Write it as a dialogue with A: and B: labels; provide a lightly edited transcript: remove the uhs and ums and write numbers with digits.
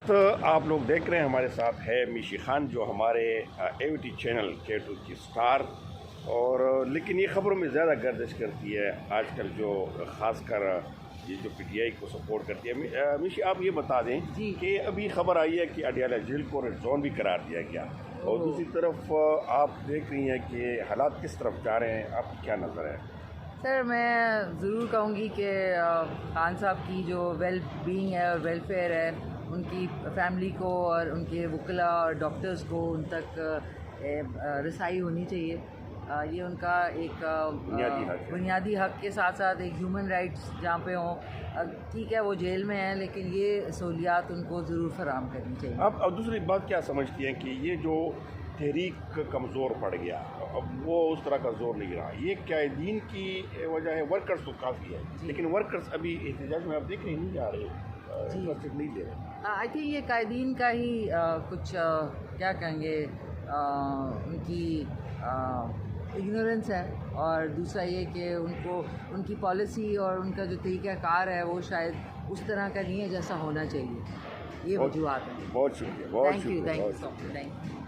A: تو آپ لوگ دیکھ رہے ہیں ہمارے ساتھ ہے میشی خان جو ہمارے AVT چینل K2 کی سٹار اور لیکن یہ خبروں میں زیادہ گردش کرتی ہے آج کل، جو خاص کر یہ جو PTI کو سپورٹ کرتی ہے۔ میشی آپ یہ بتا دیں کہ ابھی خبر آئی ہے کہ اڈیالہ جیل کو ریڈ زون بھی قرار دیا گیا، اور دوسری طرف آپ دیکھ رہی ہیں کہ حالات کس طرف جا رہے ہیں، آپ کی کیا نظر ہے؟
B: سر میں ضرور کہوں گی کہ خان صاحب کی جو ویل بینگ ہے اور ویلفیئر ہے، ان کی فیملی کو اور ان کے وکلا اور ڈاکٹرز کو ان تک رسائی ہونی چاہیے۔ یہ ان کا ایک بنیادی حق کے ساتھ ساتھ ایک ہیومن رائٹس جہاں پہ ہوں۔ ٹھیک ہے وہ جیل میں ہیں لیکن یہ سہولیات ان کو ضرور فراہم کرنی چاہیے۔
A: اب دوسری بات کیا سمجھتی ہیں کہ یہ جو تحریک کمزور پڑ گیا، اب وہ اس طرح کا زور نہیں رہا، یہ قائدین کی وجہ ہے؟ ورکرز تو کافی ہے لیکن ورکرز ابھی احتجاج میں آپ دیکھ رہے نہیں جا رہے، نہیں لے رہے۔
B: آئی تھنک یہ قائدین کا ہی کچھ کیا کہیں گے، ان کی اگنورنس ہے، اور دوسرا یہ کہ ان کی پالیسی اور ان کا جو طریقہ کار ہے وہ شاید اس طرح کا نہیں ہے جیسا ہونا چاہیے۔ یہ وجوہات ہیں۔
A: بہت شکریہ، بہت شکریہ،
B: تھینک یو سو مچ۔